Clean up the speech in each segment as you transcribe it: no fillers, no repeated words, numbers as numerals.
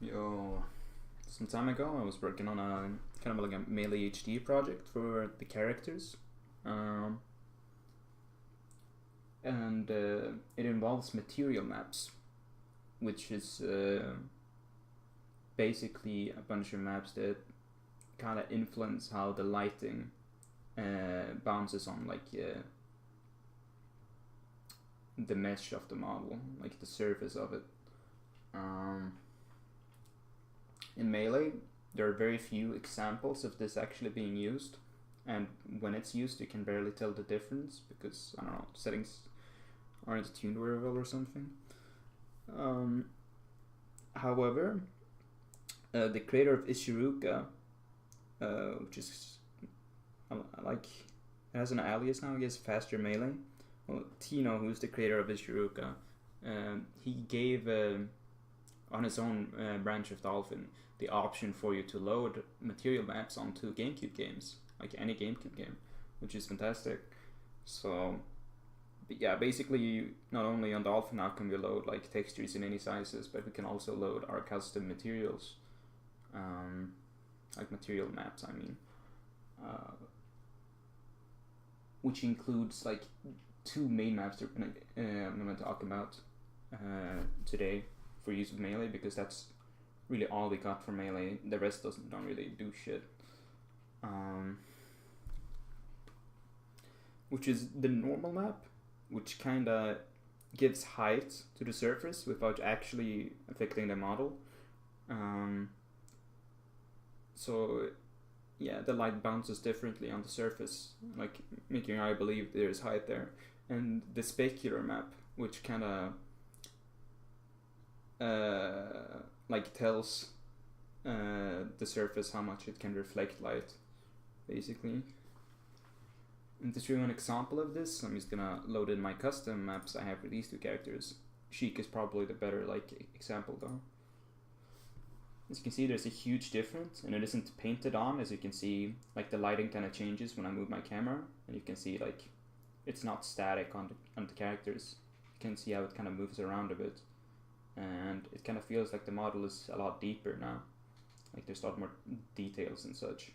Yo, some time ago, I was working on a kind of like a Melee HD project for the characters, um, and it involves material maps, which is basically a bunch of maps that kind of influence how the lighting bounces on the mesh of the model, like the surface of it. Um, in Melee, there are very few examples of this actually being used, and when it's used, you can barely tell the difference because I don't know, settings aren't tuned very well or something. Um, However, the creator of Ishiruka, which is like it has an alias now, I guess, Faster Melee. Well, Tino, who's the creator of Ishiruka, he gave on his own branch of Dolphin the option for you to load material maps onto GameCube games, like any GameCube game, which is fantastic. So, yeah, basically, not only on Dolphin now can we load like textures in any sizes, but we can also load our custom materials, like material maps. I mean, uh, which includes like two main maps that I'm gonna talk about today for use with Melee, because that's really all we got for Melee. The rest don't really do shit. Which is the normal map, which kinda gives height to the surface without actually affecting the model. So yeah, the light bounces differently on the surface, like making I believe there's height there. And the specular map, which kind of like tells the surface how much it can reflect light, basically. And to show you an example of this, I'm just gonna load in my custom maps I have for these two characters. Sheik is probably the better example though. As you can see, there's a huge difference, and it isn't painted on. As you can see, like the lighting kind of changes when I move my camera, and you can see like it's not static on the characters. You can see how it kind of moves around a bit, and it kind of feels like the model is a lot deeper now. Like there's a lot more details and such.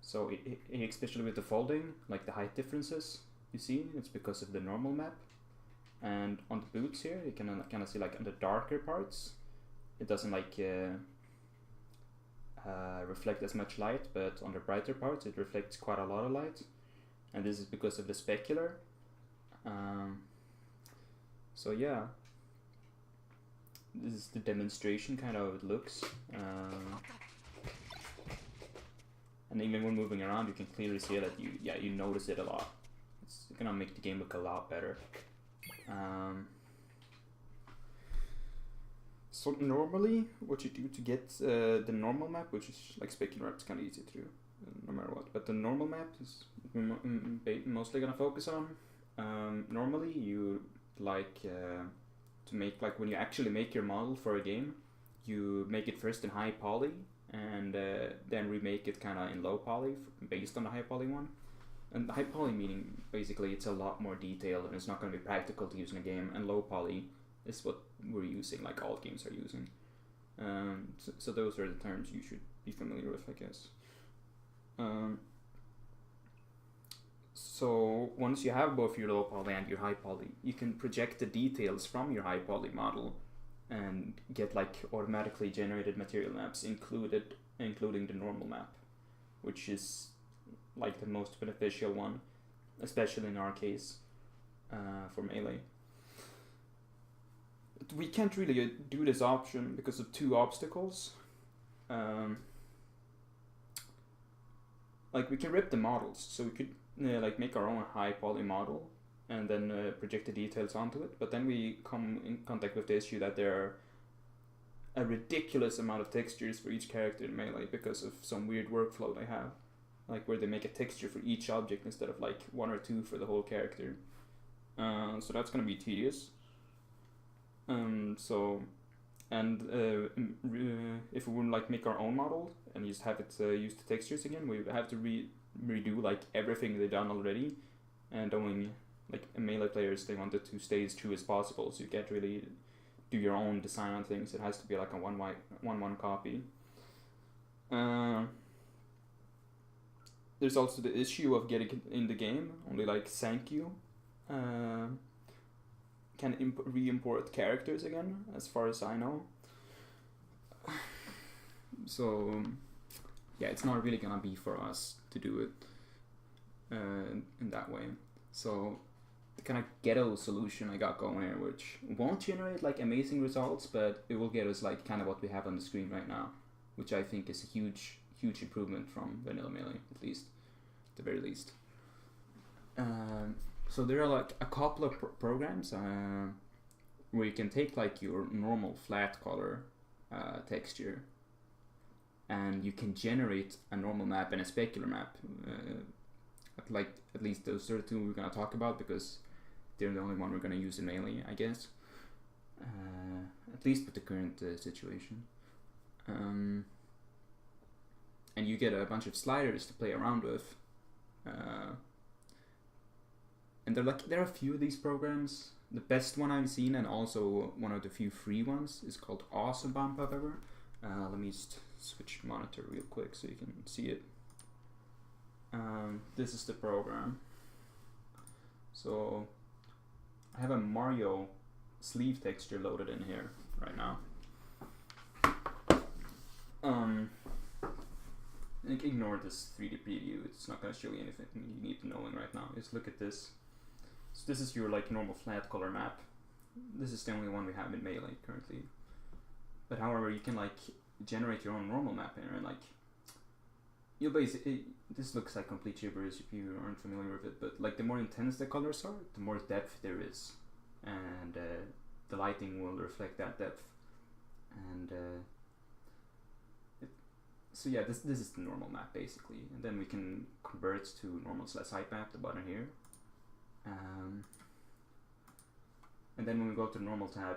So especially with the folding, like the height differences you see, it's because of the normal map. And on the boots here, you can kind of see like on the darker parts, it doesn't like reflect as much light, but on the brighter parts, it reflects quite a lot of light. And this is because of the specular. So yeah, this is the demonstration kind of how it looks. And even when moving around, you can clearly see that you notice it a lot. It's gonna make the game look a lot better. So normally, what you do to get the normal map, which is like specular map, it's kind of easy to do, no matter what. But the normal map is mostly gonna focus on. Normally, you like to make like when you actually make your model for a game, you make it first in high poly, and then remake it kind of in low poly based on the high poly one. And high poly meaning basically it's a lot more detailed and it's not going to be practical to use in a game. And low poly is what we're using, like all games are using. So those are the terms you should be familiar with, I guess. So once you have both your low poly and your high poly, you can project the details from your high poly model and get like automatically generated material maps including the normal map, which is like the most beneficial one, especially in our case for Melee. We can't really do this option because of two obstacles. Like we can rip the models, so we could like make our own high poly model and then project the details onto it. But then we come in contact with the issue that there are a ridiculous amount of textures for each character in Melee because of some weird workflow they have, like where they make a texture for each object instead of like one or two for the whole character. So that's gonna be tedious. If we wouldn't like make our own model and just have it use the textures again, we would have to redo like everything they've done already. And knowing like Melee players, they wanted to stay as true as possible, so you can't really do your own design on things. It has to be like a one copy. There's also the issue of getting it in the game. Only like Sankyu can re-import characters again, as far as I know. So yeah, it's not really gonna be for us to do it in that way. So the kind of ghetto solution I got going here, which won't generate like amazing results, but it will get us like kind of what we have on the screen right now, which I think is a huge improvement from Vanilla Melee, at least, at the very least. So there are like a couple of programs where you can take like your normal flat color texture, and you can generate a normal map and a specular map. At least those are the two we're gonna talk about, because they're the only one we're gonna use in Melee, I guess. At least with the current situation. And you get a bunch of sliders to play around with. And there are a few of these programs. The best one I've seen, and also one of the few free ones, is called Awesome Bump, however. Let me just switch monitor real quick so you can see it. This is the program. So I have a Mario sleeve texture loaded in here right now. Ignore this 3D preview. It's not going to show you anything you need to know in right now. Just look at this. So this is your like normal flat color map. This is the only one we have in Melee currently. But however, you can like generate your own normal map here, and like you'll basically, this looks like complete gibberish if you aren't familiar with it, but like the more intense the colors are, the more depth there is, and the lighting will reflect that depth. And so yeah, this is the normal map basically, and then we can convert to normal/height map, the button here. And then when we go to the normal tab,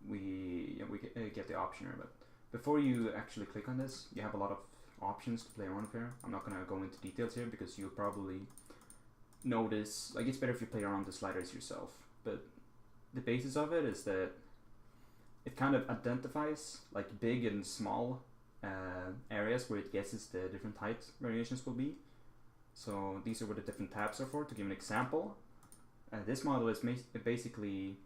we get the option here. But before you actually click on this, you have a lot of options to play around with here. I'm not gonna go into details here because you'll probably notice, like, it's better if you play around the sliders yourself. But the basis of it is that it kind of identifies like big and small areas where it guesses the different height variations will be. So these are what the different tabs are for. To give an example, this model is basically,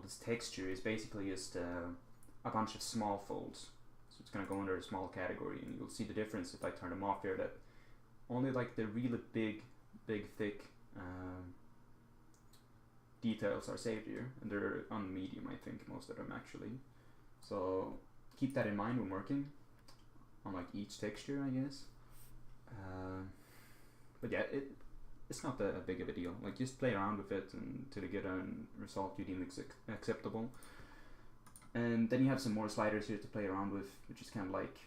this texture is basically just a bunch of small folds. So it's going to go under a small category, and you'll see the difference if I turn them off here, that only like the really big thick details are saved here, and they're on medium, I think, most of them actually. So keep that in mind when working on like each texture, I guess. But yeah, it's not that big of a deal. Like, just play around with it until you get a result you deem acceptable. And then you have some more sliders here to play around with, which is kind of like,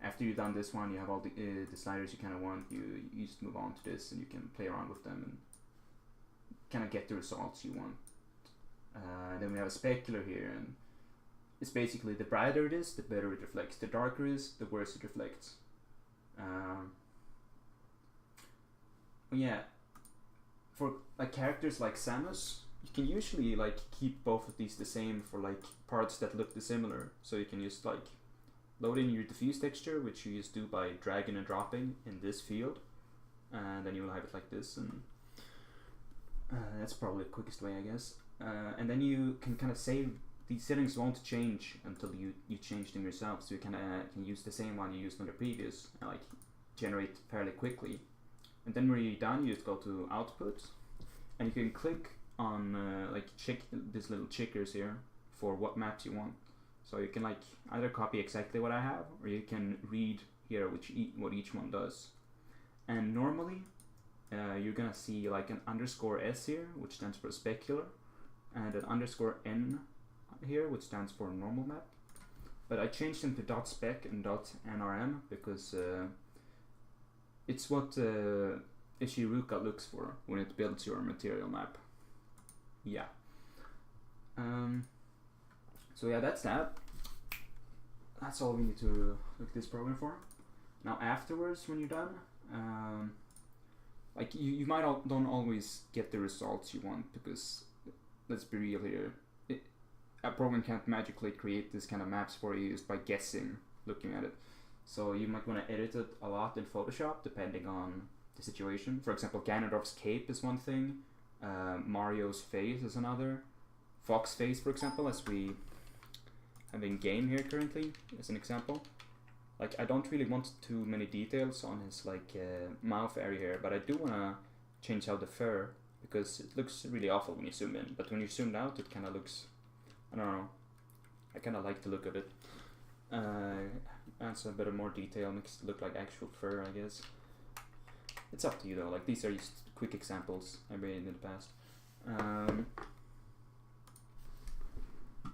after you've done this one, you have all the sliders you kind of want. You just move on to this, and you can play around with them and kind of get the results you want. Then we have a specular here, and it's basically, the brighter it is, the better it reflects. The darker it is, the worse it reflects. Yeah, for like characters like Samus, you can usually like keep both of these the same for like parts that look dissimilar. So you can just like load in your diffuse texture, which you just do by dragging and dropping in this field, and then you will have it like this, and that's probably the quickest way, I guess. And then you can kind of save. These settings won't change until you change them yourself, so you can use the same one you used on the previous and like generate fairly quickly. And then when you're done, you just go to output, and you can click on like check these little checkers here for what maps you want. So you can like either copy exactly what I have, or you can read here what each one does. And normally you're gonna see like an _S here, which stands for specular, and an _N here, which stands for normal map. But I changed them to .spec and .nrm because it's what Ishiruka looks for when it builds your material map. Yeah. So yeah, that's that. That's all we need to look this program for. Now afterwards, when you're done, like you might don't always get the results you want, because let's be real here. program can't magically create this kind of maps for you just by guessing, looking at it. So you might want to edit it a lot in Photoshop depending on the situation. For example, Ganondorf's cape is one thing, Mario's face is another, Fox face, for example, as we have in game here currently, as an example. Like, I don't really want too many details on his like mouth area here, but I do want to change out the fur because it looks really awful when you zoom in. But when you zoomed out, it kind of looks, I don't know, I kind of like the look of it. Adds a bit of more detail, makes it look like actual fur, I guess. It's up to you though. Like, these are just quick examples I made in the past.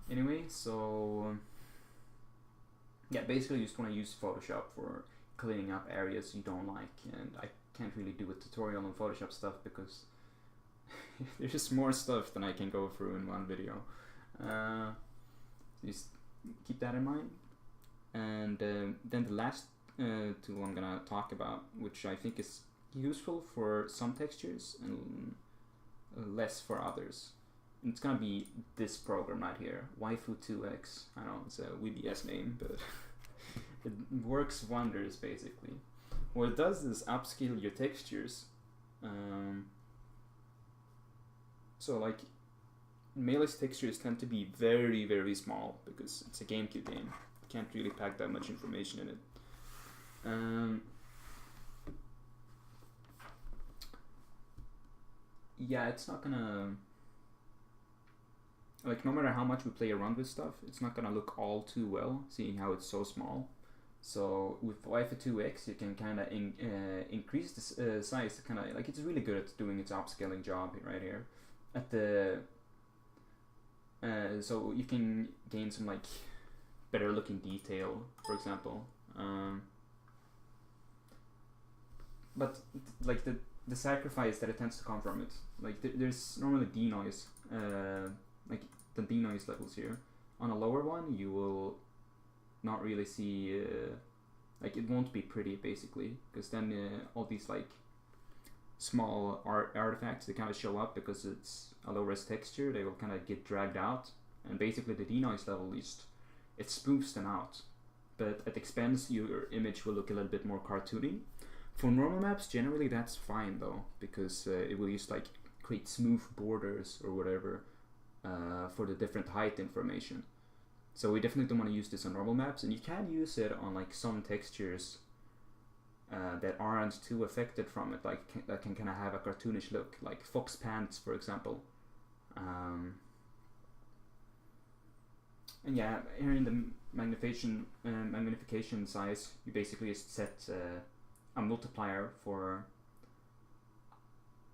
Anyway, so yeah, basically you just want to use Photoshop for cleaning up areas you don't like, and I can't really do a tutorial on Photoshop stuff because there's just more stuff than I can go through in one video. Just keep that in mind. And then the last tool I'm gonna talk about, which I think is useful for some textures and less for others. And it's gonna be this program right here, Waifu2X. I know it's a weird ass name, but it works wonders basically. What it does is upscale your textures. So like Melee's textures tend to be very, very small because it's a GameCube game. You can't really pack that much information in it. Yeah, it's not gonna, like, no matter how much we play around with stuff, it's not gonna look all too well, seeing how it's so small. So with Waifu2X, you can kind of increase the size, kind of like, it's really good at doing its upscaling job right here. At the so you can gain some like better looking detail, for example. But like the sacrifice that it tends to come from it, like there's normally denoise, like the denoise levels here. On a lower one, you will not really see, like it won't be pretty basically, because then all these like small artifacts, they kind of show up because it's a low res texture, they will kind of get dragged out, and basically the denoise level is, it smooths them out, but at expense your image will look a little bit more cartoony. For normal maps, generally that's fine though, because it will just like create smooth borders or whatever for the different height information. So we definitely don't want to use this on normal maps, and you can use it on like some textures that aren't too affected from it, like that can kind of have a cartoonish look, like Fox Pants, for example. And yeah, here in the magnification size, you basically just set a multiplier for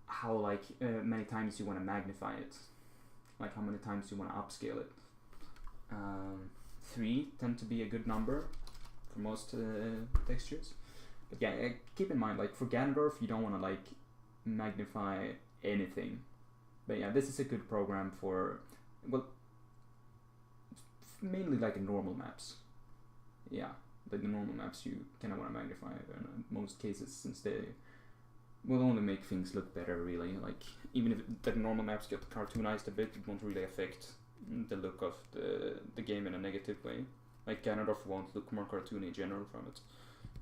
how like many times you want to magnify it, like how many times you want to upscale it. 3 tend to be a good number for most textures. But yeah, keep in mind, like for Ganondorf, you don't want to like magnify anything. But yeah, this is a good program for, well, mainly like in normal maps. Yeah, like the normal maps you kind of want to magnify in most cases, since they will only make things look better really. Like even if the normal maps get cartoonized a bit, it won't really affect the look of the game in a negative way. Like Ganondorf won't look more cartoony in general from it.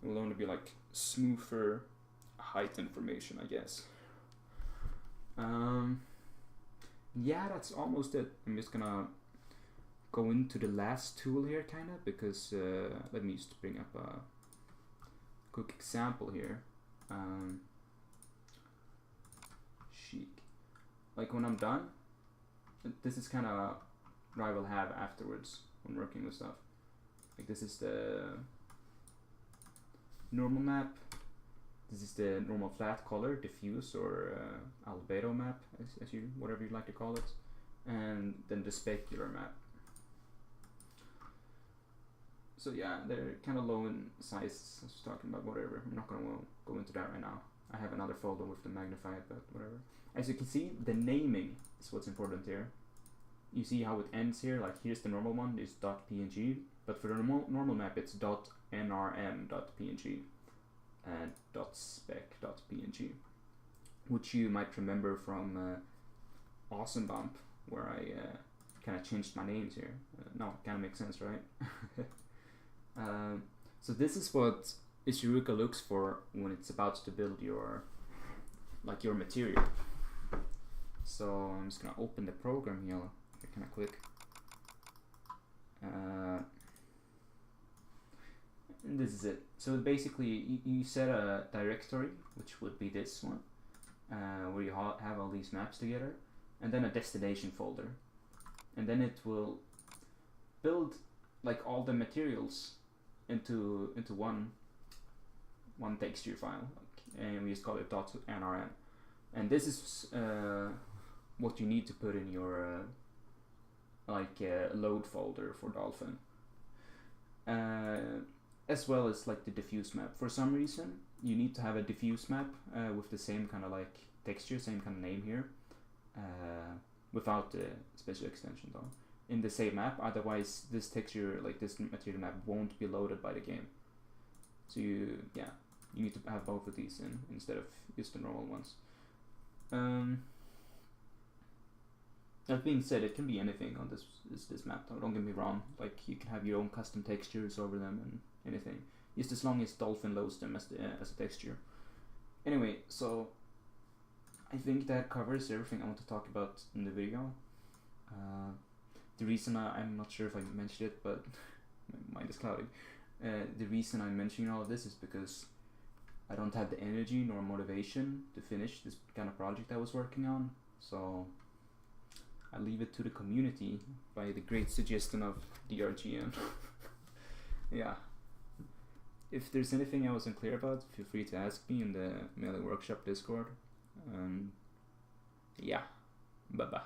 It will only be like smoother height information, I guess. Yeah, that's almost it. I'm just gonna go into the last tool here, kinda, because let me just bring up a quick example here. Chic. Like when I'm done, this is kind of what I will have afterwards when working with stuff. Like this is the normal map. This is the normal flat color, diffuse or albedo map, as you, whatever you like to call it, and then the specular map. So yeah, they're kind of low in size. I was talking about, whatever. I'm not gonna go into that right now. I have another folder with the magnified, but whatever. As you can see, the naming is what's important here. You see how it ends here, like here's the normal one, is .png, but for the normal map it's .nrm.png and .spec.png, which you might remember from Awesome Bump, where I kind of changed my names here. No, it kind of makes sense, right? So this is what Ishiruka looks for when it's about to build your material. So I'm just gonna open the program here. Kind of quick. And this is it. So basically, you set a directory, which would be this one, where you have all these maps together, and then a destination folder, and then it will build like all the materials into one texture file, and we just call it .nrm. And this is what you need to put in your load folder for Dolphin, as well as like the diffuse map. For some reason, you need to have a diffuse map with the same kind of like texture, same kind of name here, without the special extension though, in the same map. Otherwise, this texture, like this material map, won't be loaded by the game. So you need to have both of these in instead of just the normal ones. That being said, it can be anything on this map though, don't get me wrong. Like, you can have your own custom textures over them and anything, just as long as Dolphin loads them as a texture. Anyway, so I think that covers everything I want to talk about in the video. The reason I'm not sure if I mentioned it, but my mind is clouding. The reason I'm mentioning all of this is because I don't have the energy nor motivation to finish this kind of project I was working on, so I leave it to the community by the great suggestion of DRGN. Yeah. If there's anything I wasn't clear about, feel free to ask me in the Melee Workshop Discord. Yeah. Bye-bye.